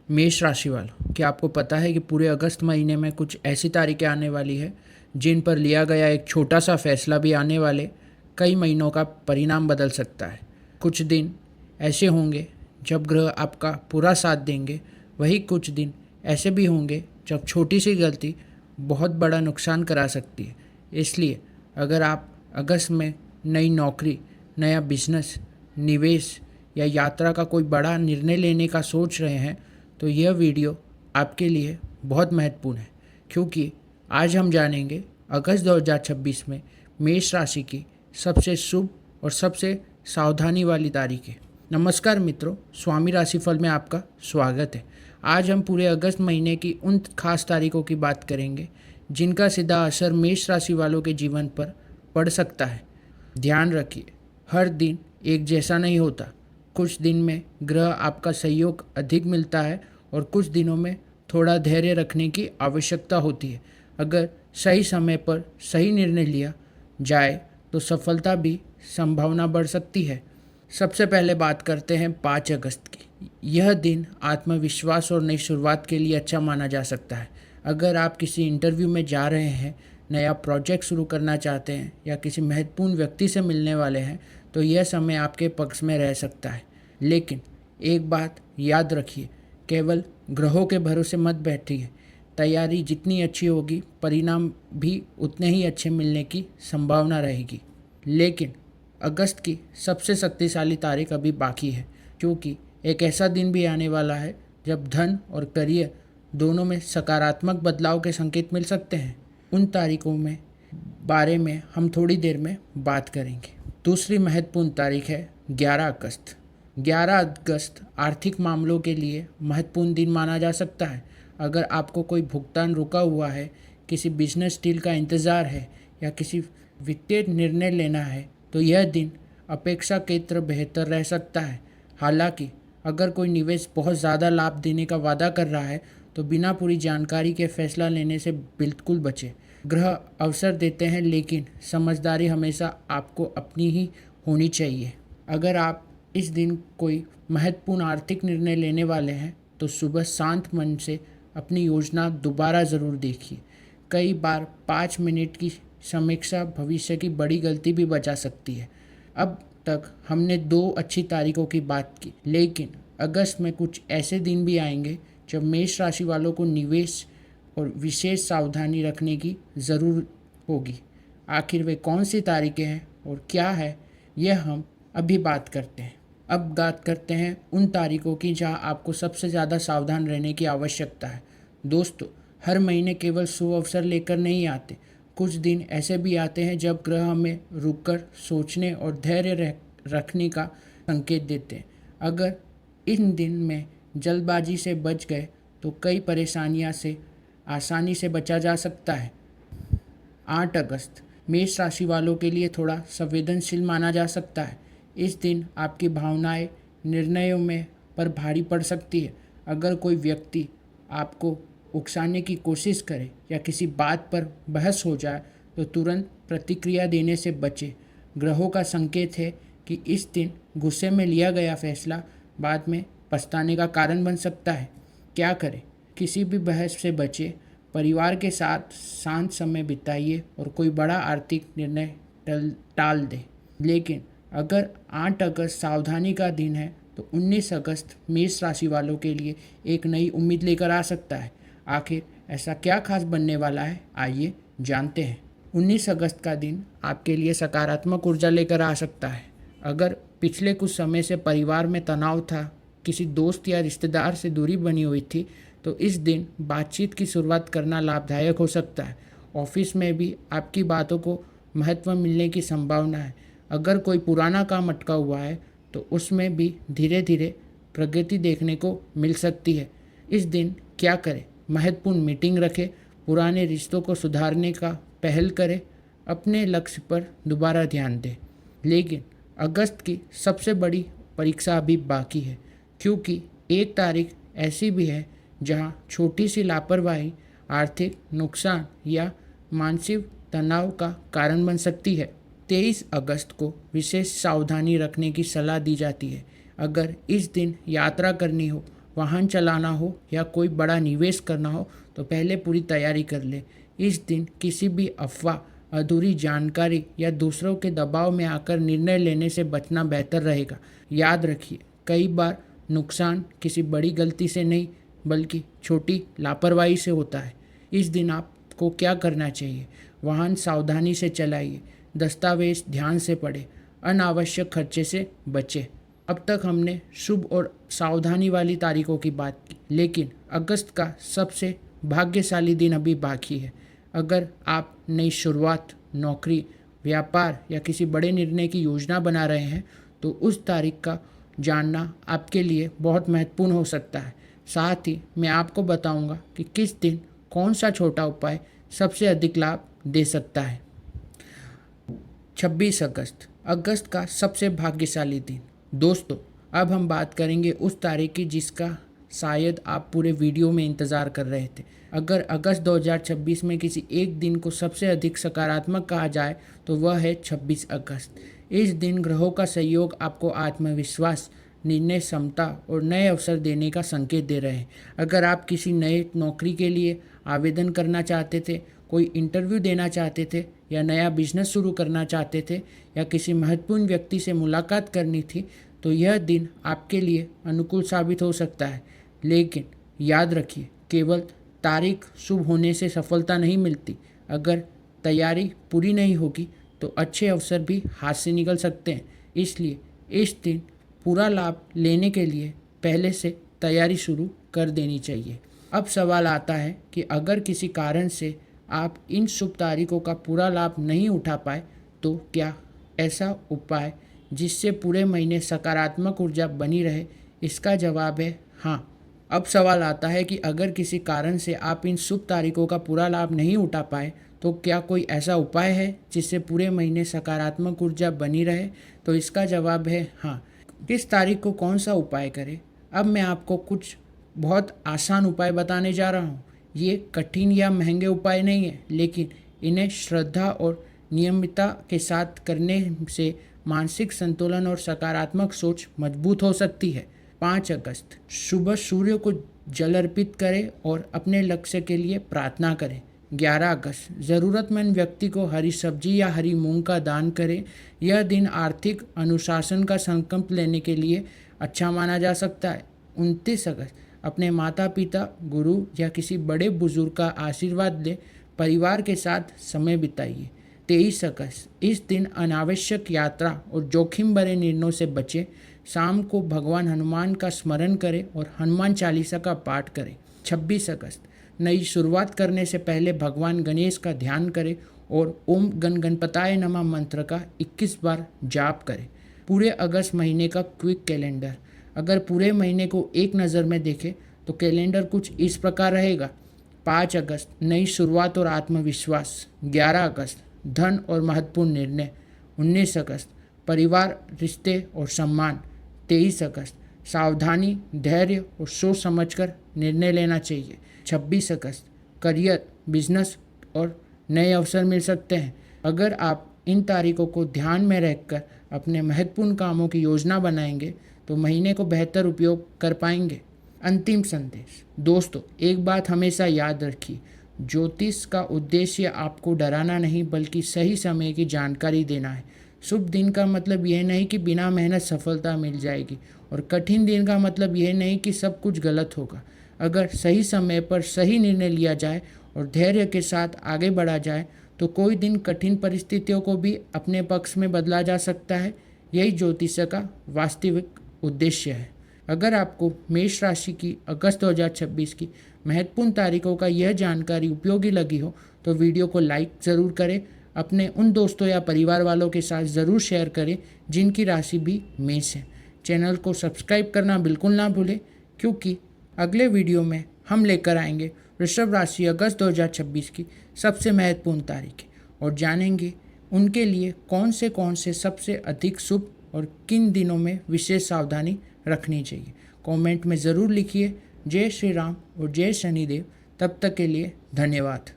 मेष राशि वालों, क्या आपको पता है कि पूरे अगस्त महीने में कुछ ऐसी तारीखें आने वाली है जिन पर लिया गया एक छोटा सा फैसला भी आने वाले कई महीनों का परिणाम बदल सकता है। कुछ दिन ऐसे होंगे जब ग्रह आपका पूरा साथ देंगे, वहीं कुछ दिन ऐसे भी होंगे जब छोटी सी गलती बहुत बड़ा नुकसान करा सकती है। इसलिए अगर आप अगस्त में नई नौकरी, नया बिजनेस, निवेश या यात्रा का कोई बड़ा निर्णय लेने का सोच रहे हैं तो यह वीडियो आपके लिए बहुत महत्वपूर्ण है, क्योंकि आज हम जानेंगे अगस्त 2026 में मेष राशि की सबसे शुभ और सबसे सावधानी वाली तारीखें। नमस्कार मित्रों, स्वामी राशिफल में आपका स्वागत है। आज हम पूरे अगस्त महीने की उन खास तारीखों की बात करेंगे जिनका सीधा असर मेष राशि वालों के जीवन पर पड़ सकता है। ध्यान रखिए, हर दिन एक जैसा नहीं होता। कुछ दिन में ग्रह आपका सहयोग अधिक मिलता है और कुछ दिनों में थोड़ा धैर्य रखने की आवश्यकता होती है। अगर सही समय पर सही निर्णय लिया जाए तो सफलता भी संभावना बढ़ सकती है। सबसे पहले बात करते हैं 5 अगस्त की। यह दिन आत्मविश्वास और नई शुरुआत के लिए अच्छा माना जा सकता है। अगर आप किसी इंटरव्यू में जा रहे हैं, नया प्रोजेक्ट शुरू करना चाहते हैं या किसी महत्वपूर्ण व्यक्ति से मिलने वाले हैं तो यह समय आपके पक्ष में रह सकता है। लेकिन एक बात याद रखिए, केवल ग्रहों के भरोसे मत बैठिए। तैयारी जितनी अच्छी होगी, परिणाम भी उतने ही अच्छे मिलने की संभावना रहेगी। लेकिन अगस्त की सबसे शक्तिशाली तारीख अभी बाकी है, क्योंकि एक ऐसा दिन भी आने वाला है जब धन और करियर दोनों में सकारात्मक बदलाव के संकेत मिल सकते हैं। उन तारीखों में बारे में हम थोड़ी देर में बात करेंगे। दूसरी महत्वपूर्ण तारीख है 11 अगस्त। 11 अगस्त आर्थिक मामलों के लिए महत्वपूर्ण दिन माना जा सकता है। अगर आपको कोई भुगतान रुका हुआ है, किसी बिजनेस डील का इंतज़ार है या किसी वित्तीय निर्णय लेना है तो यह दिन अपेक्षाकृत बेहतर रह सकता है। हालांकि अगर कोई निवेश बहुत ज़्यादा लाभ देने का वादा कर रहा है तो बिना पूरी जानकारी के फैसला लेने से बिल्कुल बचें। ग्रह अवसर देते हैं, लेकिन समझदारी हमेशा आपको अपनी ही होनी चाहिए। अगर आप इस दिन कोई महत्वपूर्ण आर्थिक निर्णय लेने वाले हैं तो सुबह शांत मन से अपनी योजना दोबारा ज़रूर देखिए। कई बार 5 मिनट की समीक्षा भविष्य की बड़ी गलती भी बचा सकती है। अब तक हमने 2 अच्छी तारीखों की बात की, लेकिन अगस्त में कुछ ऐसे दिन भी आएंगे जब मेष राशि वालों को निवेश और विशेष सावधानी रखने की ज़रूरत होगी। आखिर वे कौन सी तारीखें हैं और क्या है, यह हम अभी बात करते हैं। अब बात करते हैं उन तारीखों की जहां आपको सबसे ज़्यादा सावधान रहने की आवश्यकता है। दोस्तों, हर महीने केवल शुभ अवसर लेकर नहीं आते। कुछ दिन ऐसे भी आते हैं जब ग्रह हमें रुककर सोचने और धैर्य रखने का संकेत देते हैं। अगर इन दिन में जल्दबाजी से बच गए तो कई परेशानियां से आसानी से बचा जा सकता है। 8 अगस्त मेष राशि वालों के लिए थोड़ा संवेदनशील माना जा सकता है। इस दिन आपकी भावनाएं निर्णयों में पर भारी पड़ सकती है। अगर कोई व्यक्ति आपको उकसाने की कोशिश करे या किसी बात पर बहस हो जाए तो तुरंत प्रतिक्रिया देने से बचें। ग्रहों का संकेत है कि इस दिन गुस्से में लिया गया फैसला बाद में पछताने का कारण बन सकता है। क्या करें? किसी भी बहस से बचें, परिवार के साथ शांत समय बिताइए और कोई बड़ा आर्थिक निर्णय टाल दें। लेकिन अगर 8 अगस्त सावधानी का दिन है तो 19 अगस्त मेष राशि वालों के लिए एक नई उम्मीद लेकर आ सकता है। आखिर ऐसा क्या खास बनने वाला है, आइए जानते हैं। 19 अगस्त का दिन आपके लिए सकारात्मक ऊर्जा लेकर आ सकता है। अगर पिछले कुछ समय से परिवार में तनाव था, किसी दोस्त या रिश्तेदार से दूरी बनी हुई थी, तो इस दिन बातचीत की शुरुआत करना लाभदायक हो सकता है। ऑफिस में भी आपकी बातों को महत्व मिलने की संभावना है। अगर कोई पुराना काम अटका हुआ है तो उसमें भी धीरे धीरे प्रगति देखने को मिल सकती है। इस दिन क्या करें? महत्वपूर्ण मीटिंग रखें, पुराने रिश्तों को सुधारने का पहल करें, अपने लक्ष्य पर दोबारा ध्यान दें। लेकिन अगस्त की सबसे बड़ी परीक्षा अभी बाकी है, क्योंकि एक तारीख ऐसी भी है जहां छोटी सी लापरवाही आर्थिक नुकसान या मानसिक तनाव का कारण बन सकती है। 23 अगस्त को विशेष सावधानी रखने की सलाह दी जाती है। अगर इस दिन यात्रा करनी हो, वाहन चलाना हो या कोई बड़ा निवेश करना हो तो पहले पूरी तैयारी कर ले। इस दिन किसी भी अफवाह, अधूरी जानकारी या दूसरों के दबाव में आकर निर्णय लेने से बचना बेहतर रहेगा। याद रखिए, कई बार नुकसान किसी बड़ी गलती से नहीं बल्कि छोटी लापरवाही से होता है। इस दिन आपको क्या करना चाहिए? वाहन सावधानी से चलाइए, दस्तावेज ध्यान से पढ़ें, अनावश्यक खर्चे से बचें। अब तक हमने शुभ और सावधानी वाली तारीखों की बात की, लेकिन अगस्त का सबसे भाग्यशाली दिन अभी बाकी है। अगर आप नई शुरुआत, नौकरी, व्यापार या किसी बड़े निर्णय की योजना बना रहे हैं तो उस तारीख का जानना आपके लिए बहुत महत्वपूर्ण हो सकता है। साथ ही मैं आपको बताऊंगा कि किस दिन कौन सा छोटा उपाय सबसे अधिक लाभ दे सकता है। 26 अगस्त का सबसे भाग्यशाली दिन। दोस्तों, अब हम बात करेंगे उस तारीख की जिसका शायद आप पूरे वीडियो में इंतज़ार कर रहे थे। अगर अगस्त 2026 में किसी एक दिन को सबसे अधिक सकारात्मक कहा जाए तो वह है 26 अगस्त। इस दिन ग्रहों का सहयोग आपको आत्मविश्वास, निर्णय क्षमता और नए अवसर देने का संकेत दे रहे हैं। अगर आप किसी नए नौकरी के लिए आवेदन करना चाहते थे, कोई इंटरव्यू देना चाहते थे या नया बिजनेस शुरू करना चाहते थे या किसी महत्वपूर्ण व्यक्ति से मुलाकात करनी थी तो यह दिन आपके लिए अनुकूल साबित हो सकता है। लेकिन याद रखिए, केवल तारीख शुभ होने से सफलता नहीं मिलती। अगर तैयारी पूरी नहीं होगी तो अच्छे अवसर भी हाथ से निकल सकते हैं। इसलिए इस दिन पूरा लाभ लेने के लिए पहले से तैयारी शुरू कर देनी चाहिए। अब सवाल आता है कि अगर किसी कारण से आप इन शुभ तारीखों का पूरा लाभ नहीं उठा पाए तो क्या ऐसा उपाय जिससे पूरे महीने सकारात्मक ऊर्जा बनी रहे? इसका जवाब है हाँ। अब सवाल आता है कि अगर किसी कारण से आप इन शुभ तारीखों का पूरा लाभ नहीं उठा पाए तो क्या कोई ऐसा उपाय है जिससे पूरे महीने सकारात्मक ऊर्जा बनी रहे? तो इसका जवाब है हाँ। किस तारीख को कौन सा उपाय करें? अब मैं आपको कुछ बहुत आसान उपाय बताने जा रहा हूँ। ये कठिन या महंगे उपाय नहीं है, लेकिन इन्हें श्रद्धा और नियमितता के साथ करने से मानसिक संतुलन और सकारात्मक सोच मजबूत हो सकती है। 5 अगस्त, सुबह सूर्य को जल अर्पित करें और अपने लक्ष्य के लिए प्रार्थना करें। 11 अगस्त, ज़रूरतमंद व्यक्ति को हरी सब्जी या हरी मूंग का दान करें। यह दिन आर्थिक अनुशासन का संकल्प लेने के लिए अच्छा माना जा सकता है। 29 अगस्त, अपने माता पिता, गुरु या किसी बड़े बुजुर्ग का आशीर्वाद लें। परिवार के साथ समय बिताइए। 23 अगस्त, इस दिन अनावश्यक यात्रा और जोखिम भरे निर्णयों से बचें। शाम को भगवान हनुमान का स्मरण करें और हनुमान चालीसा का पाठ करें। 26 अगस्त, नई शुरुआत करने से पहले भगवान गणेश का ध्यान करें और ओम गण गणपताय नमः मंत्र का 21 बार जाप करें। पूरे अगस्त महीने का क्विक कैलेंडर। अगर पूरे महीने को एक नज़र में देखें तो कैलेंडर कुछ इस प्रकार रहेगा। 5 अगस्त, नई शुरुआत और आत्मविश्वास। 11 अगस्त, धन और महत्वपूर्ण निर्णय। 19 अगस्त, परिवार, रिश्ते और सम्मान। 23 अगस्त, सावधानी, धैर्य और सोच समझकर निर्णय लेना चाहिए। 26 अगस्त, करियर, बिजनेस और नए अवसर मिल सकते हैं। अगर आप इन तारीखों को ध्यान में रखकर अपने महत्वपूर्ण कामों की योजना बनाएंगे तो महीने को बेहतर उपयोग कर पाएंगे। अंतिम संदेश। दोस्तों, एक बात हमेशा याद रखिए, ज्योतिष का उद्देश्य आपको डराना नहीं बल्कि सही समय की जानकारी देना है। शुभ दिन का मतलब यह नहीं कि बिना मेहनत सफलता मिल जाएगी और कठिन दिन का मतलब यह नहीं कि सब कुछ गलत होगा। अगर सही समय पर सही निर्णय लिया जाए और धैर्य के साथ आगे बढ़ा जाए तो कोई दिन कठिन परिस्थितियों को भी अपने पक्ष में बदला जा सकता है। यही ज्योतिष का वास्तविक उद्देश्य है। अगर आपको मेष राशि की अगस्त 2026 की महत्वपूर्ण तारीखों का यह जानकारी उपयोगी लगी हो तो वीडियो को लाइक ज़रूर करें। अपने उन दोस्तों या परिवार वालों के साथ ज़रूर शेयर करें जिनकी राशि भी मेष है। चैनल को सब्सक्राइब करना बिल्कुल ना भूलें, क्योंकि अगले वीडियो में हम लेकर आएंगे वृषभ राशि अगस्त 2026 की सबसे महत्वपूर्ण तारीखें और जानेंगे उनके लिए कौन से सबसे अधिक शुभ और किन दिनों में विशेष सावधानी रखनी चाहिए। कमेंट में ज़रूर लिखिए। जय श्री राम और जय शनिदेव। तब तक के लिए धन्यवाद।